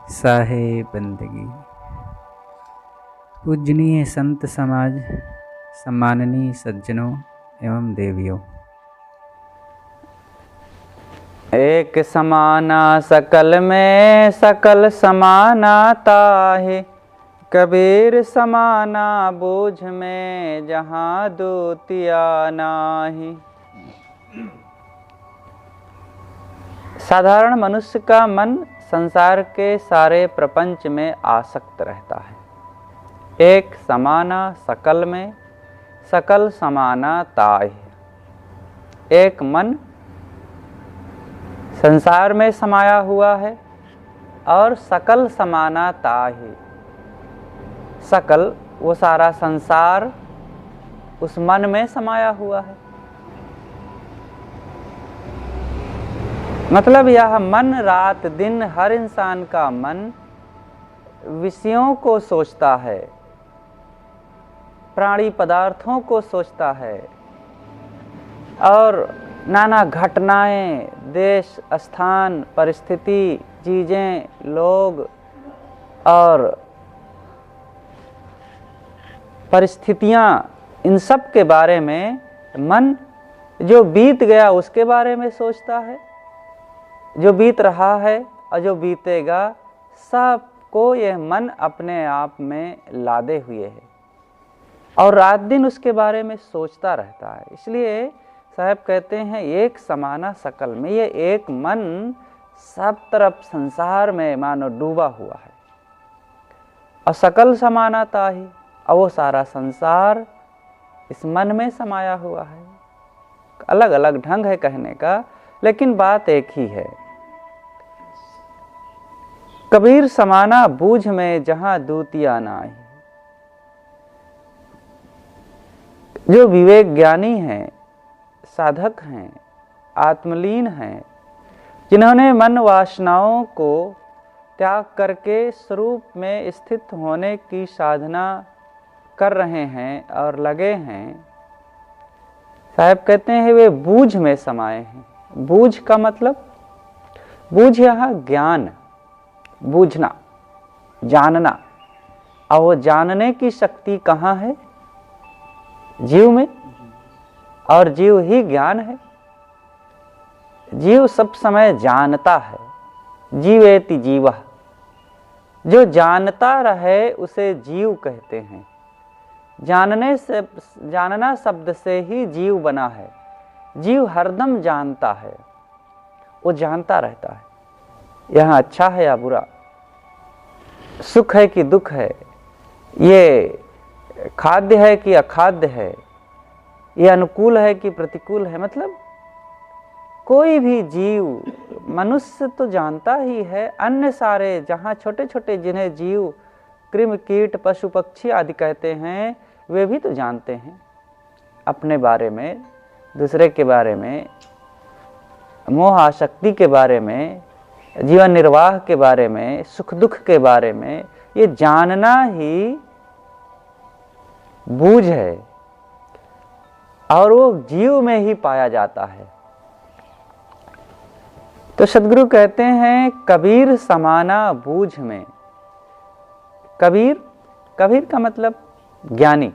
साहे बंदगी। पूजनीय संत समाज, सम्माननीय सज्जनों एवं देवियों, एक समाना सकल में सकल समाना ताहि, कबीर समाना बूझ में जहाँ दूतिया नाही। साधारण मनुष्य का मन संसार के सारे प्रपंच में आसक्त रहता है। एक समाना सकल में सकल समाना ताहि। एक मन संसार में समाया हुआ है और सकल समाना ताहि। सकल वो सारा संसार उस मन में समाया हुआ है। मतलब यह मन रात दिन हर इंसान का मन विषयों को सोचता है, प्राणी पदार्थों को सोचता है और नाना घटनाएं, देश, स्थान, परिस्थिति, चीजें, लोग और परिस्थितियां, इन सब के बारे में मन जो बीत गया उसके बारे में सोचता है, जो बीत रहा है और जो बीतेगा, सबको यह मन अपने आप में लादे हुए है और रात दिन उसके बारे में सोचता रहता है। इसलिए साहब कहते हैं एक समाना सकल में, ये एक मन सब तरफ संसार में मानो डूबा हुआ है और सकल समाना ताहि, और वो सारा संसार इस मन में समाया हुआ है। अलग अलग ढंग है कहने का, लेकिन बात एक ही है। कबीर समाना बूझ में जहां दूतिया नाही। जो विवेक ज्ञानी हैं, साधक हैं, आत्मलीन हैं, जिन्होंने मन वासनाओं को त्याग करके स्वरूप में स्थित होने की साधना कर रहे हैं और लगे हैं, साहब कहते हैं वे बूझ में समाये हैं। बूझ का मतलब, बूझ यहाँ ज्ञान, बूझना, जानना। और वो जानने की शक्ति कहाँ है? जीव में, और जीव ही ज्ञान है। जीव सब समय जानता है। जीवेति जीवः, जो जानता रहे उसे जीव कहते हैं। जानने से, जानना शब्द से ही जीव बना है। जीव हरदम जानता है, वो जानता रहता है यहाँ अच्छा है या बुरा, सुख है कि दुख है, ये खाद्य है कि अखाद्य है, ये अनुकूल है कि प्रतिकूल है। मतलब कोई भी जीव, मनुष्य तो जानता ही है, अन्य सारे जहाँ छोटे छोटे जिन्हें जीव, कृमि कीट, पशु पक्षी आदि कहते हैं, वे भी तो जानते हैं अपने बारे में, दूसरे के बारे में, मोह आसक्ति के बारे में, जीवन निर्वाह के बारे में, सुख दुख के बारे में। ये जानना ही बूझ है और वो जीव में ही पाया जाता है। तो सद्गुरु कहते हैं कबीर समाना बूझ में। कबीर, कबीर का मतलब ज्ञानी,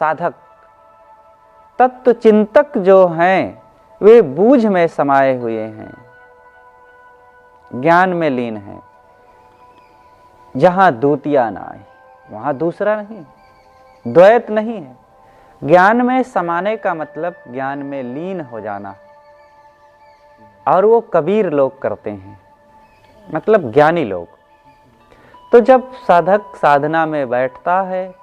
साधक, तत्व चिंतक जो हैं वे बूझ में समाये हुए हैं, ज्ञान में लीन है। जहां दूतिया नाहि, वहां दूसरा नहीं, द्वैत नहीं है। ज्ञान में समाने का मतलब ज्ञान में लीन हो जाना, और वो कबीर लोग करते हैं, मतलब ज्ञानी लोग। तो जब साधक साधना में बैठता है,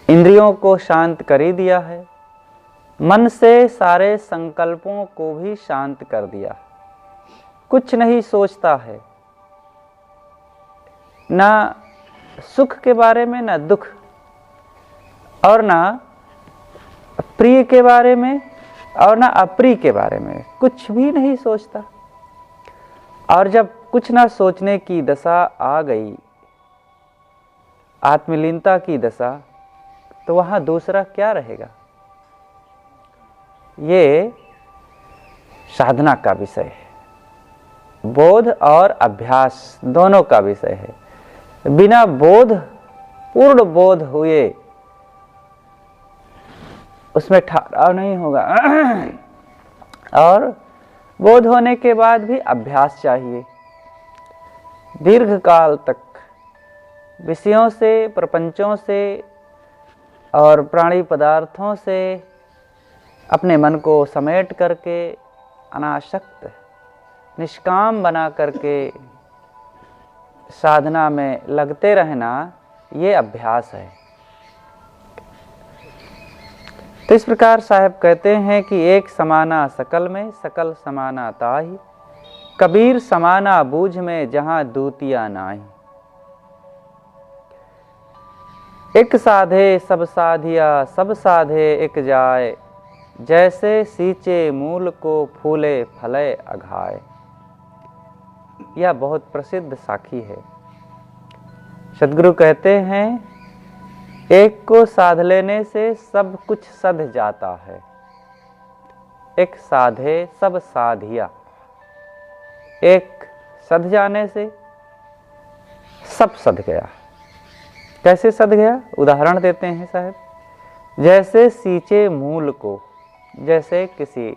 इंद्रियों को शांत कर ही दिया है, मन से सारे संकल्पों को भी शांत कर दिया, कुछ नहीं सोचता है, ना सुख के बारे में, ना दुख, और ना प्रिय के बारे में और ना अप्रिय के बारे में, कुछ भी नहीं सोचता। और जब कुछ ना सोचने की दशा आ गई, आत्मलीनता की दशा, तो वहां दूसरा क्या रहेगा? ये साधना का विषय है। बोध और अभ्यास दोनों का विषय है। बिना बोध, पूर्ण बोध हुए उसमें ठहराव नहीं होगा और बोध होने के बाद भी अभ्यास चाहिए। दीर्घ काल तक विषयों से, प्रपंचों से और प्राणी पदार्थों से अपने मन को समेट करके अनासक्त, निष्काम बना करके साधना में लगते रहना, ये अभ्यास है। तो इस प्रकार साहब कहते हैं कि एक समाना सकल में, सकल समाना ताहि, कबीर समाना बूझ में जहां दूतिया नाही। एक साधे सब साधिया, सब साधे एक जाए, जैसे सींचे मूल को फूले फले अघाए। यह बहुत प्रसिद्ध साखी है। सद्गुरु कहते हैं एक को साध लेने से सब कुछ सध जाता है। एक साधे सब साधिया, एक सध जाने से सब सध गया। कैसे सध गया? उदाहरण देते हैं साहब। जैसे सींचे मूल को, जैसे किसी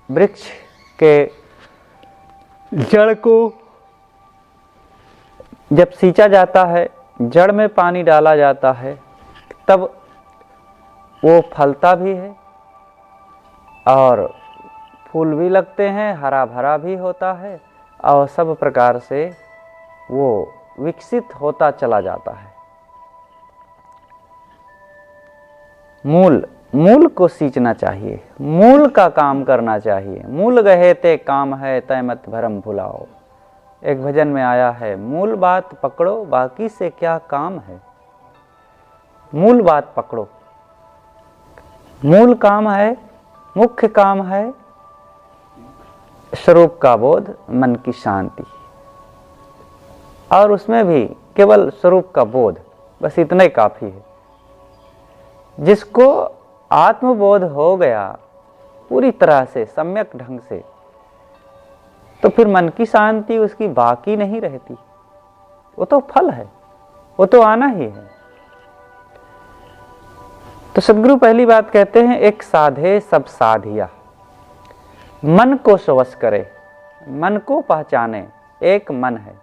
वृक्ष के जड़ को जब सींचा जाता है, जड़ में पानी डाला जाता है, तब वो फलता भी है और फूल भी लगते हैं, हरा भरा भी होता है और सब प्रकार से वो विकसित होता चला जाता है। मूल को सींचना चाहिए, मूल का काम करना चाहिए। मूल गहे ते काम है, तय मत भरम भुलाओ। एक भजन में आया है, मूल बात पकड़ो, बाकी से क्या काम है। मूल बात पकड़ो, मूल काम है, मुख्य काम है स्वरूप का बोध, मन की शांति, और उसमें भी केवल स्वरूप का बोध, बस इतना ही काफी है। जिसको आत्मबोध हो गया पूरी तरह से, सम्यक ढंग से, तो फिर मन की शांति उसकी बाकी नहीं रहती। वो तो फल है, वो तो आना ही है। तो सद्गुरु पहली बात कहते हैं, एक साधे सब साधिया। मन को स्वश करे, मन को पहचाने। एक मन है,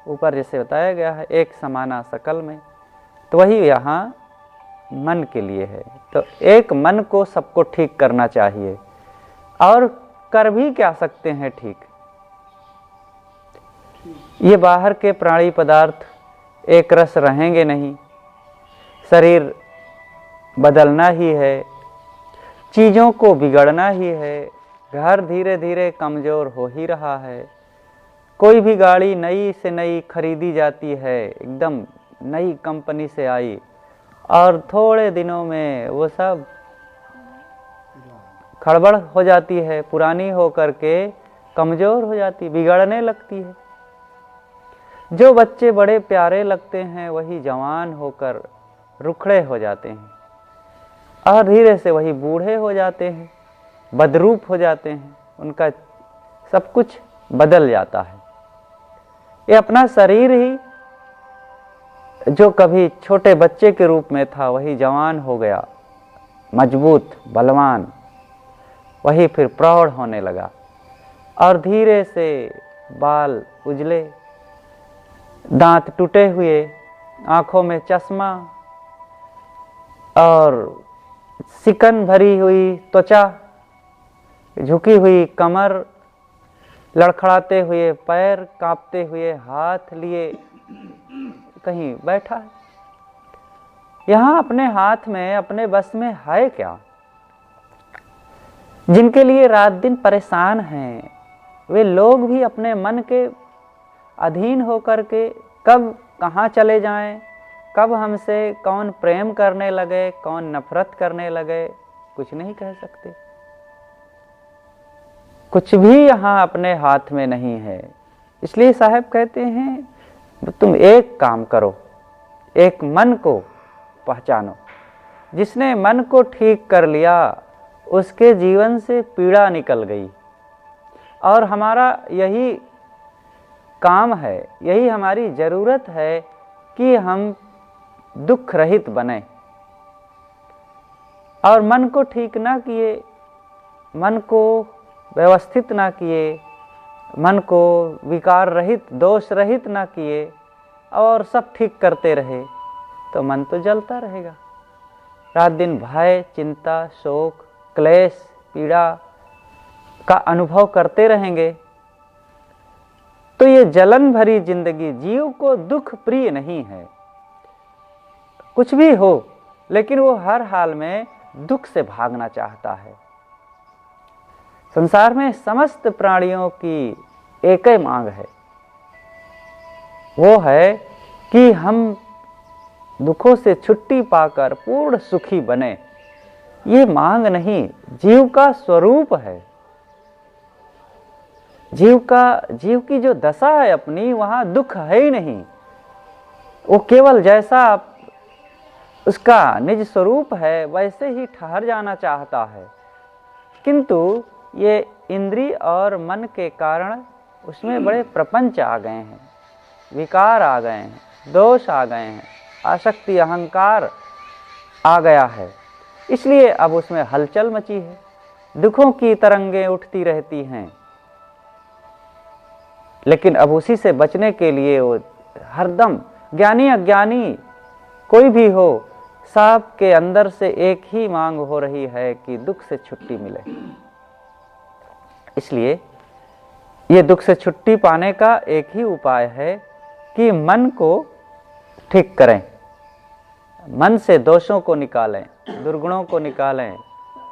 ऊपर जैसे बताया गया है, एक समाना सकल में, तो वही यहाँ मन के लिए है। तो एक मन को सबको ठीक करना चाहिए, और कर भी क्या सकते हैं ठीक। ये बाहर के प्राणी पदार्थ एक रस रहेंगे नहीं, शरीर बदलना ही है, चीज़ों को बिगड़ना ही है, घर धीरे धीरे कमज़ोर हो ही रहा है। कोई भी गाड़ी नई से नई खरीदी जाती है, एकदम नई कंपनी से आई, और थोड़े दिनों में वो सब खड़बड़ हो जाती है, पुरानी हो करके कमज़ोर हो जाती, बिगड़ने लगती है। जो बच्चे बड़े प्यारे लगते हैं वही जवान होकर रुखड़े हो जाते हैं, और धीरे से वही बूढ़े हो जाते हैं, बदरूप हो जाते हैं, उनका सब कुछ बदल जाता है। ये अपना शरीर ही जो कभी छोटे बच्चे के रूप में था, वही जवान हो गया, मजबूत, बलवान, वही फिर प्रौढ़ होने लगा, और धीरे से बाल उजले, दांत टूटे हुए, आंखों में चश्मा, और सिकन भरी हुई त्वचा, झुकी हुई कमर, लड़खड़ाते हुए पैर, कांपते हुए हाथ लिए कहीं बैठा है। यहाँ अपने हाथ में, अपने बस में है क्या? जिनके लिए रात दिन परेशान हैं, वे लोग भी अपने मन के अधीन होकर के कब कहाँ चले जाएं, कब हमसे कौन प्रेम करने लगे, कौन नफरत करने लगे, कुछ नहीं कह सकते। कुछ भी यहाँ अपने हाथ में नहीं है। इसलिए साहब कहते हैं, तुम एक काम करो, एक मन को पहचानो। जिसने मन को ठीक कर लिया, उसके जीवन से पीड़ा निकल गई, और हमारा यही काम है, यही हमारी ज़रूरत है कि हम दुख रहित बने। और मन को ठीक ना किए, मन को व्यवस्थित ना किए, मन को विकार रहित, दोष रहित ना किए और सब ठीक करते रहे तो मन तो जलता रहेगा। रात दिन भय, चिंता, शोक, क्लेश, पीड़ा का अनुभव करते रहेंगे तो ये जलन भरी जिंदगी जीव को दुख प्रिय नहीं है। कुछ भी हो लेकिन वो हर हाल में दुख से भागना चाहता है। संसार में समस्त प्राणियों की एक ही मांग है, वो है कि हम दुखों से छुट्टी पाकर पूर्ण सुखी बने। ये मांग नहीं, जीव का स्वरूप है। जीव की जो दशा है अपनी, वहां दुख है ही नहीं। वो केवल जैसा उसका निज स्वरूप है वैसे ही ठहर जाना चाहता है, किंतु ये इंद्रिय और मन के कारण उसमें बड़े प्रपंच आ गए हैं, विकार आ गए हैं, दोष आ गए हैं, आसक्ति, अहंकार आ गया है। इसलिए अब उसमें हलचल मची है, दुखों की तरंगें उठती रहती हैं। लेकिन अब उसी से बचने के लिए वो हरदम, ज्ञानी अज्ञानी कोई भी हो, सबके अंदर से एक ही मांग हो रही है कि दुख से छुट्टी मिले। इसलिए ये दुख से छुट्टी पाने का एक ही उपाय है कि मन को ठीक करें, मन से दोषों को निकालें, दुर्गुणों को निकालें,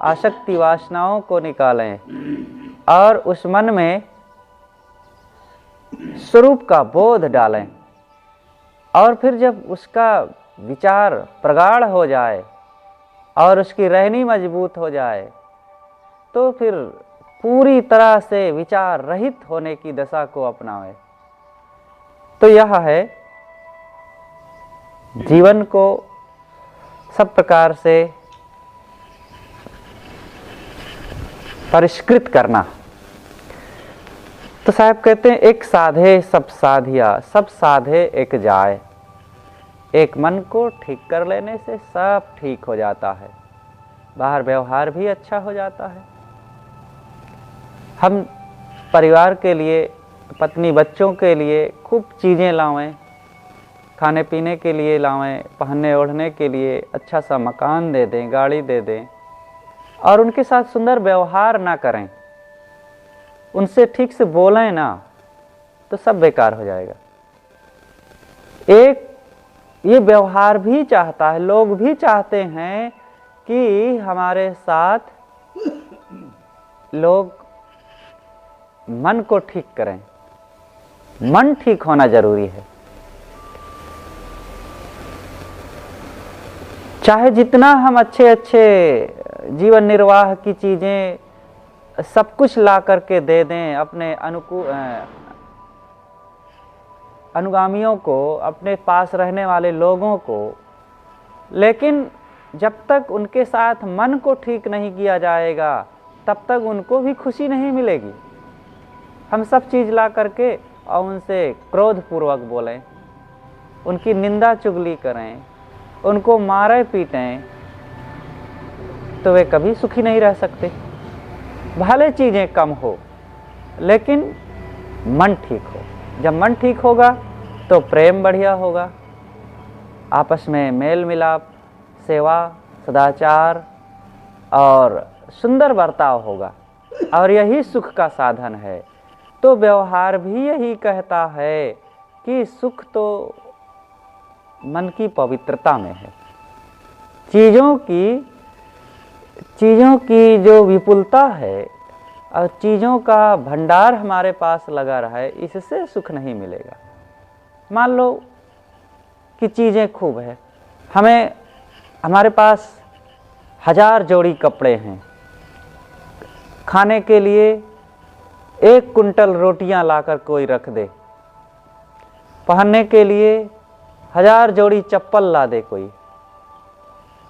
आसक्ति वासनाओं को निकालें और उस मन में स्वरूप का बोध डालें। और फिर जब उसका विचार प्रगाढ़ हो जाए और उसकी रहनी मजबूत हो जाए तो फिर पूरी तरह से विचार रहित होने की दशा को अपनावे। तो यह है जीवन को सब प्रकार से परिष्कृत करना। तो साहब कहते हैं, एक साधे सब साधिया, सब साधे एक जाए। एक मन को ठीक कर लेने से सब ठीक हो जाता है, बाहर व्यवहार भी अच्छा हो जाता है। हम परिवार के लिए, पत्नी बच्चों के लिए खूब चीज़ें लावें, खाने पीने के लिए लावें, पहनने ओढ़ने के लिए अच्छा सा मकान दे दें, गाड़ी दे दें, और उनके साथ सुंदर व्यवहार ना करें, उनसे ठीक से बोलें ना, तो सब बेकार हो जाएगा। एक ये व्यवहार भी चाहता है, लोग भी चाहते हैं कि हमारे साथ लोग मन को ठीक करें। मन ठीक होना जरूरी है। चाहे जितना हम अच्छे अच्छे जीवन निर्वाह की चीजें सब कुछ ला करके दे दें अपने अनुगामियों को, अपने पास रहने वाले लोगों को, लेकिन जब तक उनके साथ मन को ठीक नहीं किया जाएगा तब तक उनको भी खुशी नहीं मिलेगी। हम सब चीज़ ला करके और उनसे क्रोधपूर्वक बोलें, उनकी निंदा चुगली करें, उनको मारे पीटें, तो वे कभी सुखी नहीं रह सकते। भले चीज़ें कम हो लेकिन मन ठीक हो। जब मन ठीक होगा तो प्रेम बढ़िया होगा, आपस में मेल मिलाप, सेवा, सदाचार और सुंदर बर्ताव होगा, और यही सुख का साधन है। तो व्यवहार भी यही कहता है कि सुख तो मन की पवित्रता में है। चीज़ों की जो विपुलता है और चीज़ों का भंडार हमारे पास लगा रहे, इससे सुख नहीं मिलेगा। मान लो कि चीज़ें खूब है, हमारे पास 1000 जोड़ी कपड़े हैं, खाने के लिए 1 कुंटल रोटियां लाकर कोई रख दे, पहनने के लिए 1000 जोड़ी चप्पल ला दे कोई,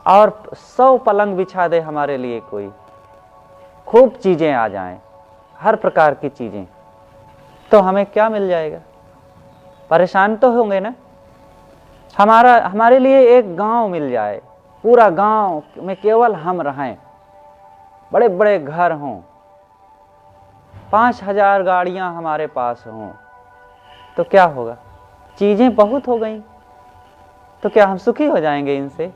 और 100 पलंग बिछा दे हमारे लिए कोई, खूब चीज़ें आ जाएं, हर प्रकार की चीजें, तो हमें क्या मिल जाएगा? परेशान तो होंगे ना। हमारे लिए एक गांव मिल जाए, पूरा गांव में केवल हम रहें, बड़े बड़े घर हों, 5000 गाड़ियां हमारे पास हों, तो क्या होगा? चीजें बहुत हो गई, तो क्या हम सुखी हो जाएंगे? इनसे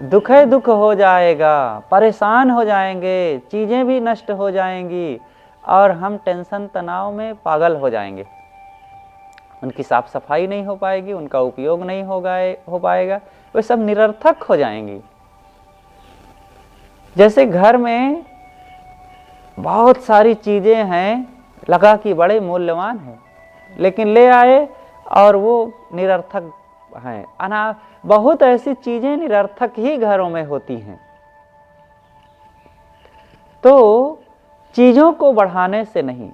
दुख है, दुख हो जाएगा, परेशान हो जाएंगे, चीजें भी नष्ट हो जाएंगी और हम टेंशन तनाव में पागल हो जाएंगे। उनकी साफ सफाई नहीं हो पाएगी, उनका उपयोग नहीं हो पाएगा, वे सब निरर्थक हो जाएंगी। जैसे घर में बहुत सारी चीजें हैं, लगा कि बड़े मूल्यवान है, लेकिन ले आए और वो निरर्थक हैं। बहुत ऐसी चीजें निरर्थक ही घरों में होती हैं। तो चीजों को बढ़ाने से नहीं,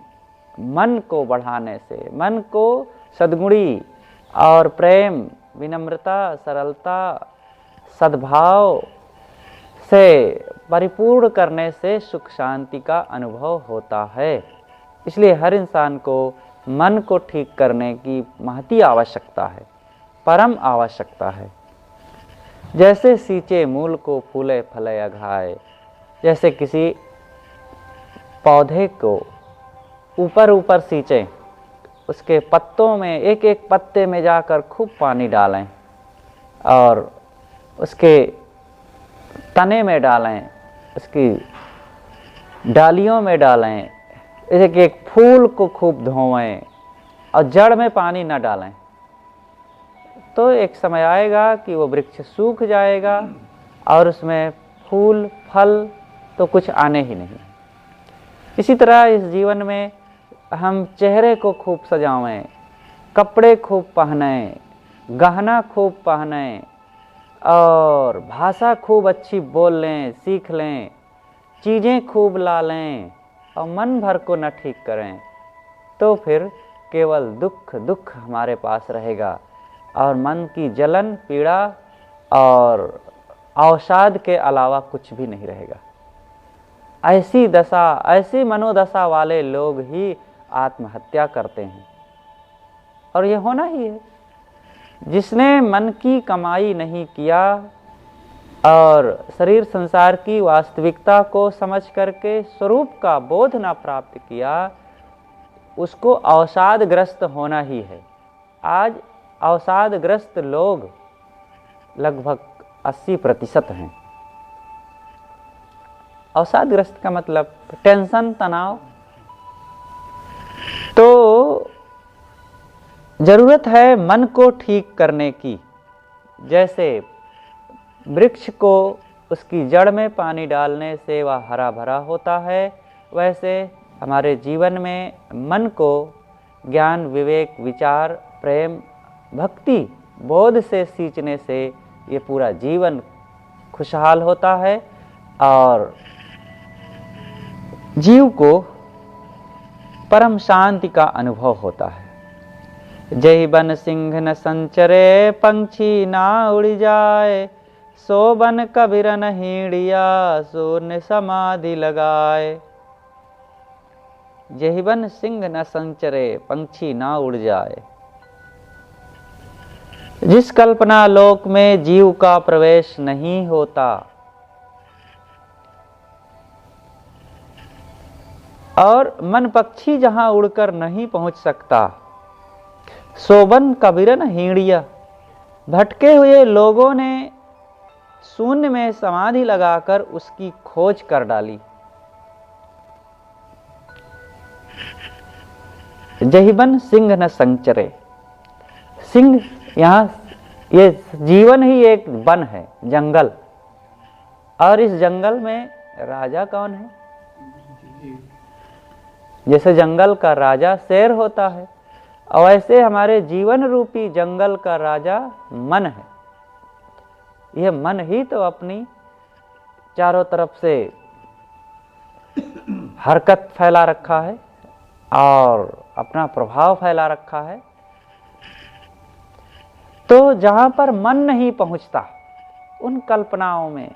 मन को बढ़ाने से, मन को सद्गुणी और प्रेम, विनम्रता, सरलता, सद्भाव से परिपूर्ण करने से सुख शांति का अनुभव होता है। इसलिए हर इंसान को मन को ठीक करने की महती आवश्यकता है, परम आवश्यकता है। जैसे सींचे मूल को फूले फले अघाए, जैसे किसी पौधे को ऊपर ऊपर सींचे, उसके पत्तों में, एक एक पत्ते में जाकर खूब पानी डालें और उसके तने में डालें, उसकी डालियों में डालें, एक एक फूल को खूब धोएं और जड़ में पानी न डालें, तो एक समय आएगा कि वो वृक्ष सूख जाएगा और उसमें फूल फल तो कुछ आने ही नहीं। इसी तरह इस जीवन में हम चेहरे को खूब सजावें, कपड़े खूब पहनें, गहना खूब पहनें और भाषा खूब अच्छी बोल लें, सीख लें, चीज़ें खूब ला लें और मन भर को न ठीक करें, तो फिर केवल दुख दुख हमारे पास रहेगा और मन की जलन, पीड़ा और अवसाद के अलावा कुछ भी नहीं रहेगा। ऐसी दशा, ऐसी मनोदशा वाले लोग ही आत्महत्या करते हैं और ये होना ही है। जिसने मन की कमाई नहीं किया और शरीर संसार की वास्तविकता को समझ करके स्वरूप का बोध ना प्राप्त किया, उसको अवसादग्रस्त होना ही है। आज अवसादग्रस्त लोग लगभग 80% हैं। अवसादग्रस्त का मतलब टेंशन, तनाव। तो जरूरत है मन को ठीक करने की। जैसे वृक्ष को उसकी जड़ में पानी डालने से वह हरा भरा होता है, वैसे हमारे जीवन में मन को ज्ञान, विवेक, विचार, प्रेम, भक्ति, बोध से सींचने से ये पूरा जीवन खुशहाल होता है और जीव को परम शांति का अनुभव होता है। जय बन सिंह न संचरे, पंछी ना उड़ जाए, सो बन कबीर न हीड़िया, शून्य समाधि लगाए। जय बन सिंह न संचरे, पंछी ना उड़ जाए। जिस कल्पना लोक में जीव का प्रवेश नहीं होता और मन पक्षी जहां उड़कर नहीं पहुंच सकता, सोबन कबीरन हीड़िया, भटके हुए लोगों ने शून्य में समाधि लगाकर उसकी खोज कर डाली। जहिबन सिंह न संचरे, सिंह यहाँ ये जीवन ही एक वन है, जंगल, और इस जंगल में राजा कौन है? जैसे जंगल का राजा शेर होता है, और ऐसे हमारे जीवन रूपी जंगल का राजा मन है। यह मन ही तो अपनी चारों तरफ से हरकत फैला रखा है और अपना प्रभाव फैला रखा है। तो जहां पर मन नहीं पहुंचता, उन कल्पनाओं में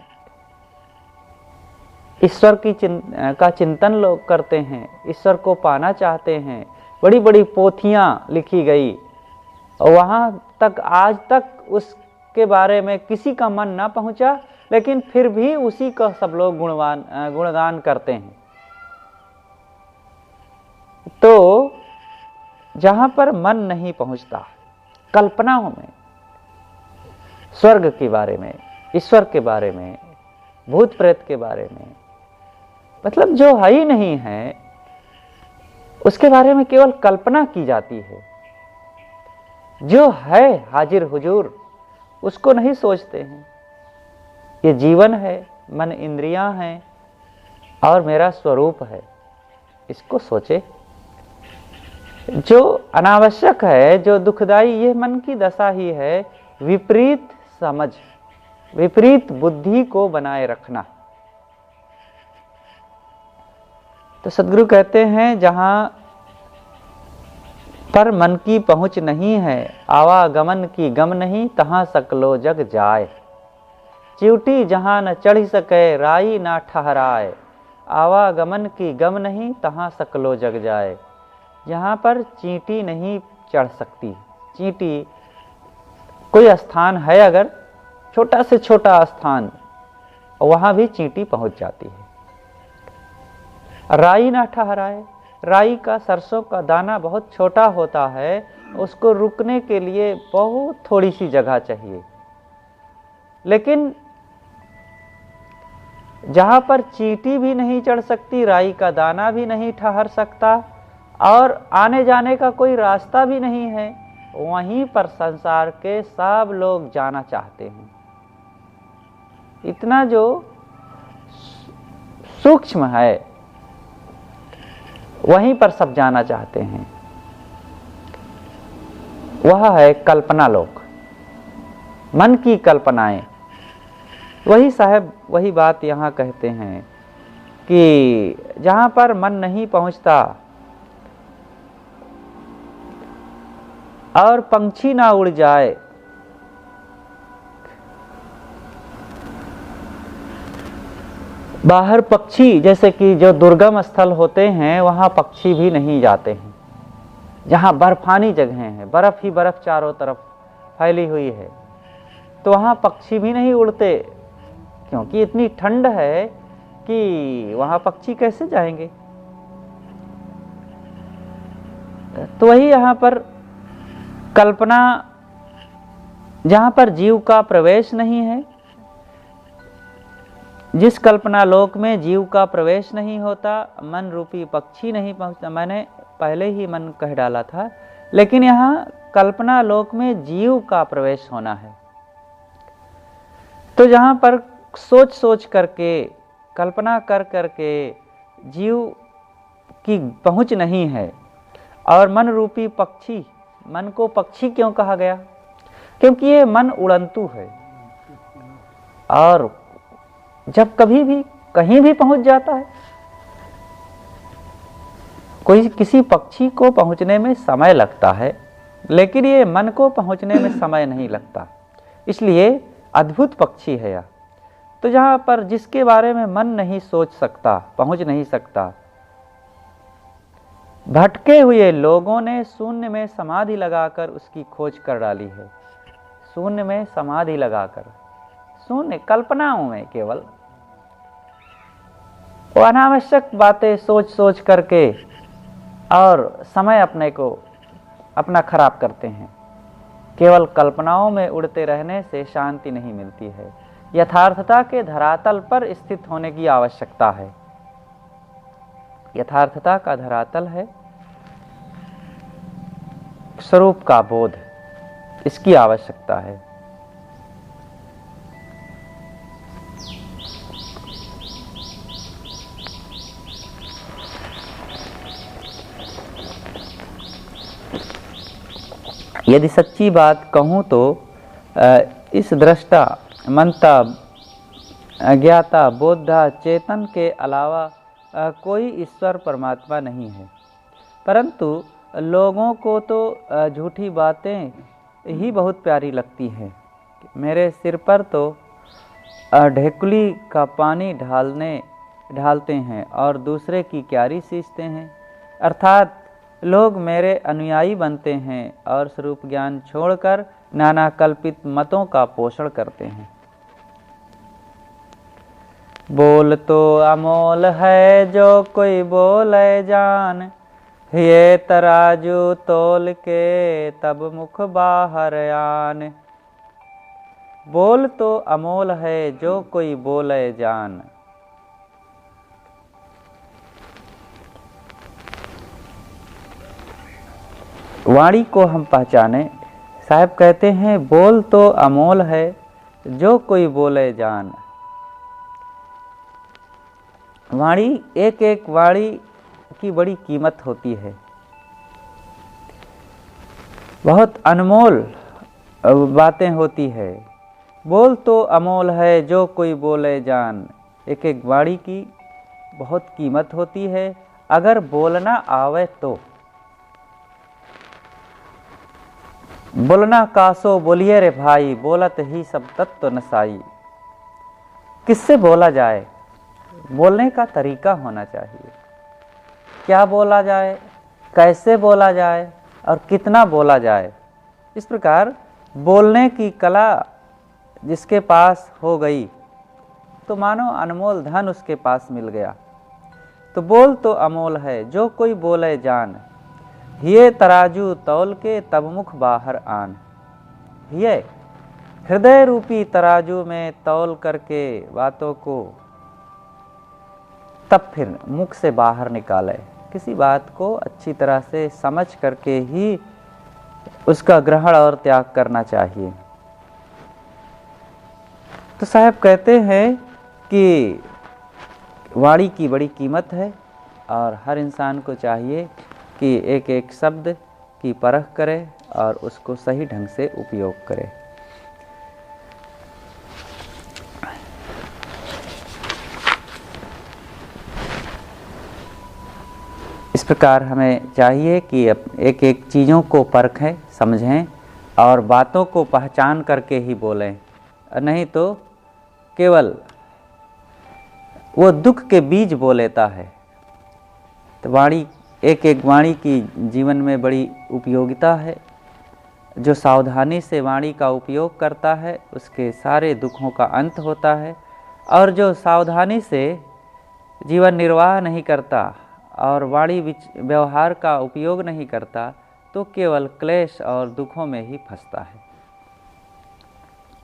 ईश्वर का चिंतन लोग करते हैं, ईश्वर को पाना चाहते हैं, बड़ी बड़ी पोथियां लिखी गई, और वहाँ तक आज तक उसके बारे में किसी का मन ना पहुँचा, लेकिन फिर भी उसी का सब लोग गुणगान करते हैं। तो जहाँ पर मन नहीं पहुँचता, कल्पनाओं में स्वर्ग के बारे में, ईश्वर के बारे में, भूत प्रेत के बारे में, मतलब जो है ही नहीं है उसके बारे में केवल कल्पना की जाती है। जो है हाजिर हुजूर उसको नहीं सोचते हैं। ये जीवन है, मन इंद्रियां हैं और मेरा स्वरूप है, इसको सोचे। जो अनावश्यक है, जो दुखदाई, ये मन की दशा ही है, विपरीत समझ, विपरीत बुद्धि को बनाए रखना। तो सद्गुरु कहते हैं जहां पर मन की पहुंच नहीं है, आवागमन की गम नहीं, तहां सकलो जग जाए। चिवटी जहां न चढ़ सके, राई ना ठहराए। आवागमन की गम नहीं, तहां सकलो जग जाए। जहां पर चींटी नहीं चढ़ सकती, चींटी कोई स्थान है अगर, छोटा से छोटा स्थान, वहां भी चींटी पहुंच जाती है। राई ना ठहराए, राई का, सरसों का दाना बहुत छोटा होता है, उसको रुकने के लिए बहुत थोड़ी सी जगह चाहिए। लेकिन जहां पर चींटी भी नहीं चढ़ सकती, राई का दाना भी नहीं ठहर सकता और आने जाने का कोई रास्ता भी नहीं है, वहीं पर संसार के सब लोग जाना चाहते हैं। इतना जो सूक्ष्म है वहीं पर सब जाना चाहते हैं, वह है कल्पना लोक, मन की कल्पनाएं। वही साहब वही बात यहाँ कहते हैं कि जहाँ पर मन नहीं पहुँचता और पंछी ना उड़ जाए, बाहर पक्षी, जैसे कि जो दुर्गम स्थल होते हैं वहाँ पक्षी भी नहीं जाते हैं, जहाँ बर्फानी जगहें हैं, बर्फ ही बर्फ चारों तरफ फैली हुई है, तो वहाँ पक्षी भी नहीं उड़ते, क्योंकि इतनी ठंड है कि वहाँ पक्षी कैसे जाएंगे। तो वही यहाँ पर कल्पना, जहाँ पर जीव का प्रवेश नहीं है, जिस कल्पना लोक में जीव का प्रवेश नहीं होता, मन रूपी पक्षी नहीं पहुंचता। मैंने पहले ही मन कह डाला था, लेकिन यहाँ कल्पना लोक में जीव का प्रवेश होना है। तो जहाँ पर सोच सोच करके, कल्पना कर करके जीव की पहुंच नहीं है, और मन रूपी पक्षी, मन को पक्षी क्यों कहा गया? क्योंकि ये मन उड़ंतु है, और जब कभी भी कहीं भी पहुंच जाता है। कोई किसी पक्षी को पहुंचने में समय लगता है, लेकिन ये मन को पहुंचने में समय नहीं लगता, इसलिए अद्भुत पक्षी है यह। तो जहाँ पर जिसके बारे में मन नहीं सोच सकता, पहुंच नहीं सकता, भटके हुए लोगों ने शून्य में समाधि लगाकर उसकी खोज कर डाली है। शून्य में समाधि लगाकर, शून्य कल्पनाओं में केवल वो अनावश्यक बातें सोच सोच करके और समय अपना खराब करते हैं। केवल कल्पनाओं में उड़ते रहने से शांति नहीं मिलती है। यथार्थता के धरातल पर स्थित होने की आवश्यकता है। यथार्थता का धरातल है स्वरूप का बोध, इसकी आवश्यकता है। यदि सच्ची बात कहूँ तो इस दृष्टा, मनता, अज्ञाता, बोधा, चेतन के अलावा कोई ईश्वर परमात्मा नहीं है। परंतु लोगों को तो झूठी बातें ही बहुत प्यारी लगती हैं। मेरे सिर पर तो ढेकुली का पानी ढालने ढालते हैं और दूसरे की क्यारी सींचते हैं। अर्थात लोग मेरे अनुयायी बनते हैं और स्वरूप ज्ञान छोड़कर नाना कल्पित मतों का पोषण करते हैं। बोल तो अमोल है जो कोई बोले जान, ये तराजू तोल के तब मुख बाहर आन। बोल तो अमोल है जो कोई बोले जान। वाणी को हम पहचाने। साहब कहते हैं बोल तो अमोल है जो कोई बोले जान। वाणी एक एक वाणी की बड़ी कीमत होती है, बहुत अनमोल बातें होती है। बोल तो अमोल है जो कोई बोले जान। एक एक वाणी की बहुत कीमत होती है। अगर बोलना आवे तो बोलना कासो बोलिए रे भाई, बोलत ही सब तत्व नसाई। किससे बोला जाए, बोलने का तरीका होना चाहिए। क्या बोला जाए, कैसे बोला जाए और कितना बोला जाए। इस प्रकार बोलने की कला जिसके पास हो गई तो मानो अनमोल धन उसके पास मिल गया। तो बोल तो अमोल है जो कोई बोले जान, ये तराजू तौल के तब मुख बाहर आन। ये हृदय रूपी तराजू में तौल करके बातों को तब फिर मुख से बाहर निकाले। किसी बात को अच्छी तरह से समझ करके ही उसका ग्रहण और त्याग करना चाहिए। तो साहब कहते हैं कि वाणी की बड़ी कीमत है और हर इंसान को चाहिए कि एक एक शब्द की परख करे और उसको सही ढंग से उपयोग करे। इस प्रकार हमें चाहिए कि एक एक चीज़ों को परखें, समझें और बातों को पहचान करके ही बोलें, नहीं तो केवल वो दुख के बीज बो लेता है। तो वाणी एक एक वाणी की जीवन में बड़ी उपयोगिता है। जो सावधानी से वाणी का उपयोग करता है उसके सारे दुखों का अंत होता है, और जो सावधानी से जीवन निर्वाह नहीं करता और वाणी व्यवहार का उपयोग नहीं करता तो केवल क्लेश और दुखों में ही फंसता है।